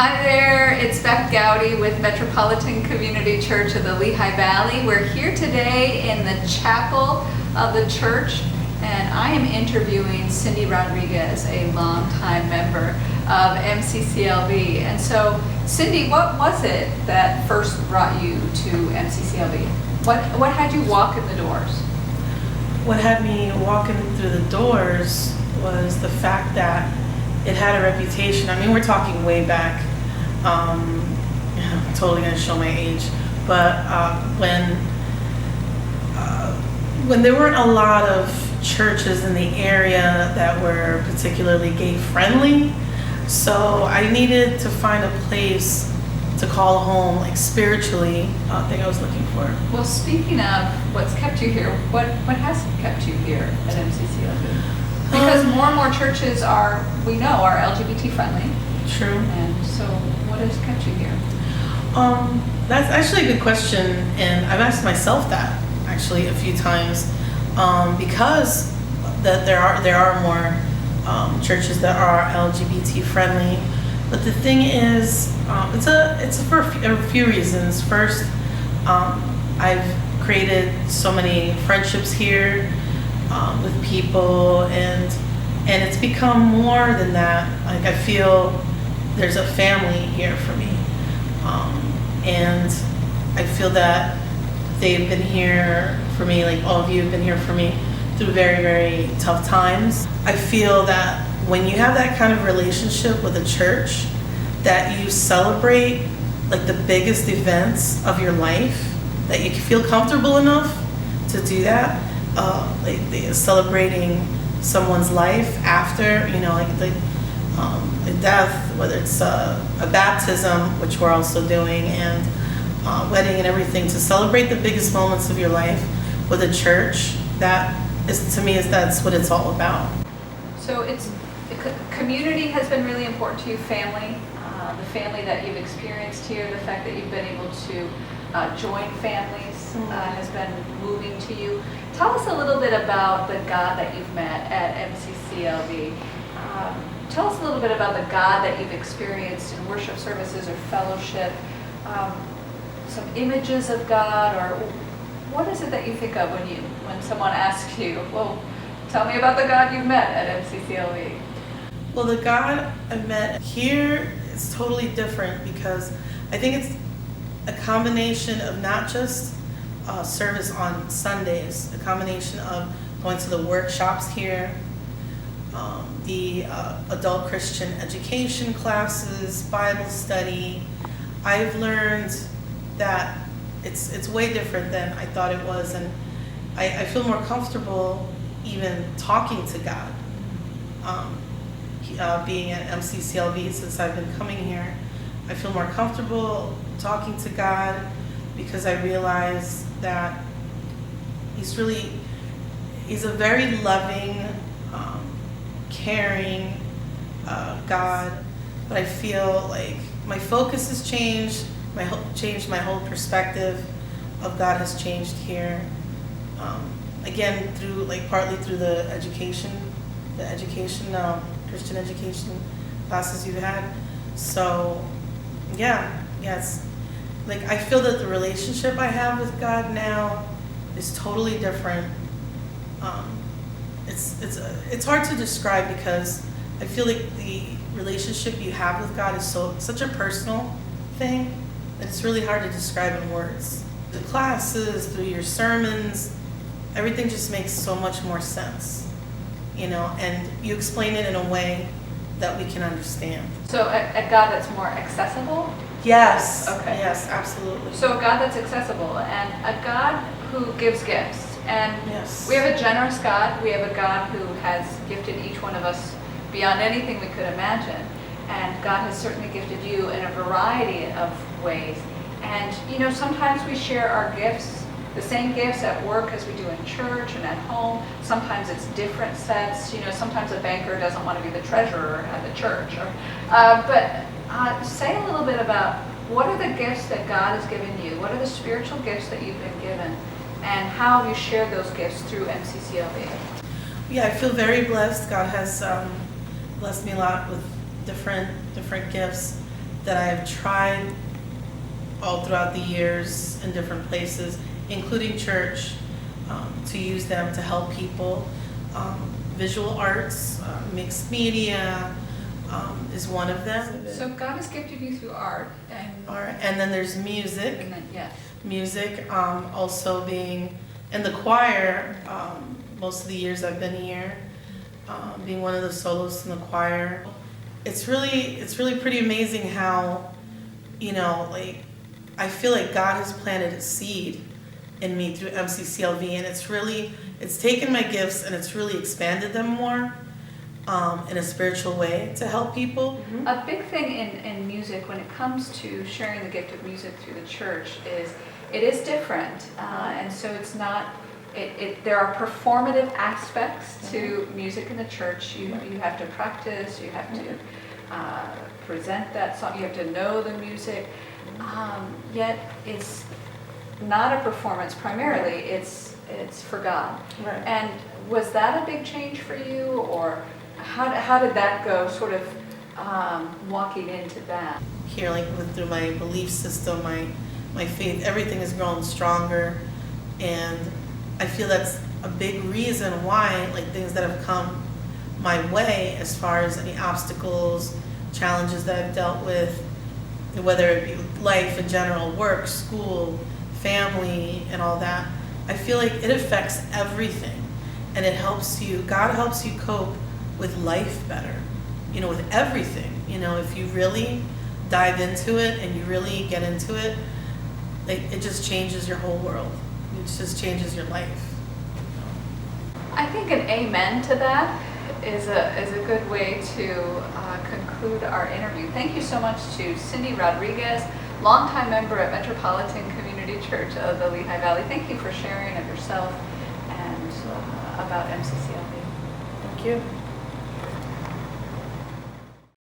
Hi there, it's Beth Goudy with Metropolitan Community Church of the Lehigh Valley. We're here today in the chapel of the church, and I am interviewing Cindy Rodriguez, a longtime member of MCCLV. And so, Cindy, what was it that first brought you to MCCLV? What had you walk in the doors? What had me walking through the doors was the fact that it had a reputation. I mean, we're talking way back. I'm totally going to show my age, but when there weren't a lot of churches in the area that were particularly gay friendly, so I needed to find a place to call home, like spiritually, thing I was looking for. Well, speaking of what's kept you here, what has kept you here at MCCLV? Because more and more churches are LGBT friendly. True. And so what has kept you here? That's actually a good question, and I've asked myself that actually a few times, because that there are more churches that are LGBT friendly. But the thing is, it's for a few reasons. First, I've created so many friendships here with people, and it's become more than that. Like, I feel there's a family here for me, and I feel that they've been here for me, like all of you have been here for me through very, very tough times. I feel that when you have that kind of relationship with a church, that you celebrate like the biggest events of your life, that you feel comfortable enough to do that, like celebrating someone's life after, like a death, whether it's a baptism, which we're also doing, and wedding and everything, to celebrate the biggest moments of your life with a church. That is, to me, that's what it's all about. So community has been really important to you, family, the family that you've experienced here, the fact that you've been able to join families has been moving to you. Tell us a little bit about the God that you've met at MCCLV. Tell us a little bit about the God that you've experienced in worship services or fellowship, some images of God, or what is it that you think of when someone asks you, well, tell me about the God you've met at MCCLV? Well, the God I met here is totally different, because I think it's a combination of not just service on Sundays, a combination of going to the workshops here, the adult Christian education classes, Bible study. I've learned that it's way different than I thought it was, and I feel more comfortable even talking to God. Being at MCCLV since I've been coming here, I feel more comfortable talking to God, because I realize that He's a very loving, caring God. But I feel like my focus has changed. My whole perspective of God has changed here. Again, partly through the Christian education classes you've had. So, it's like I feel that the relationship I have with God now is totally different. It's hard to describe, because I feel like the relationship you have with God is such a personal thing that it's really hard to describe in words. The classes, through your sermons, everything just makes so much more sense, and you explain it in a way that we can understand. So a God that's more accessible? Yes. Okay. Yes, absolutely. So a God that's accessible, and a God who gives gifts. And yes, we have a generous God. We have a God who has gifted each one of us beyond anything we could imagine. And God has certainly gifted you in a variety of ways. And, sometimes we share our gifts, the same gifts at work as we do in church and at home. Sometimes it's different sets. Sometimes a banker doesn't want to be the treasurer at the church. But say a little bit about what are the gifts that God has given you? What are the spiritual gifts that you've been given? And how have you shared those gifts through MCCLV? Yeah, I feel very blessed. God has blessed me a lot with different gifts, that I've tried all throughout the years in different places, including church, to use them to help people. Visual arts, mixed media is one of them. So God has gifted you through art And then there's music. and then, yes. Music, also being in the choir, most of the years I've been here, being one of the soloists in the choir. It's really pretty amazing how, like, I feel like God has planted a seed in me through MCCLV, and it's taken my gifts and it's really expanded them more in a spiritual way to help people. A big thing in music when it comes to sharing the gift of music through the church is it is different, and so it's not. There are performative aspects to music in the church. You have to practice. You have to present that song. You have to know the music. Yet it's not a performance primarily. It's for God. Right. And was that a big change for you, or how did that go? Sort of walking into that. Here, like through my belief system, my faith, everything has grown stronger, and I feel that's a big reason why, like, things that have come my way as far as any obstacles, challenges that I've dealt with, whether it be life in general, work, school, family, and all that, I feel like it affects everything, and God helps you cope with life better, with everything. If you really dive into it and you really get into it, it just changes your whole world. It just changes your life. I think an amen to that is a good way to conclude our interview. Thank you so much to Cindy Rodriguez, longtime member at Metropolitan Community Church of the Lehigh Valley. Thank you for sharing of yourself and about MCCLV. Thank you.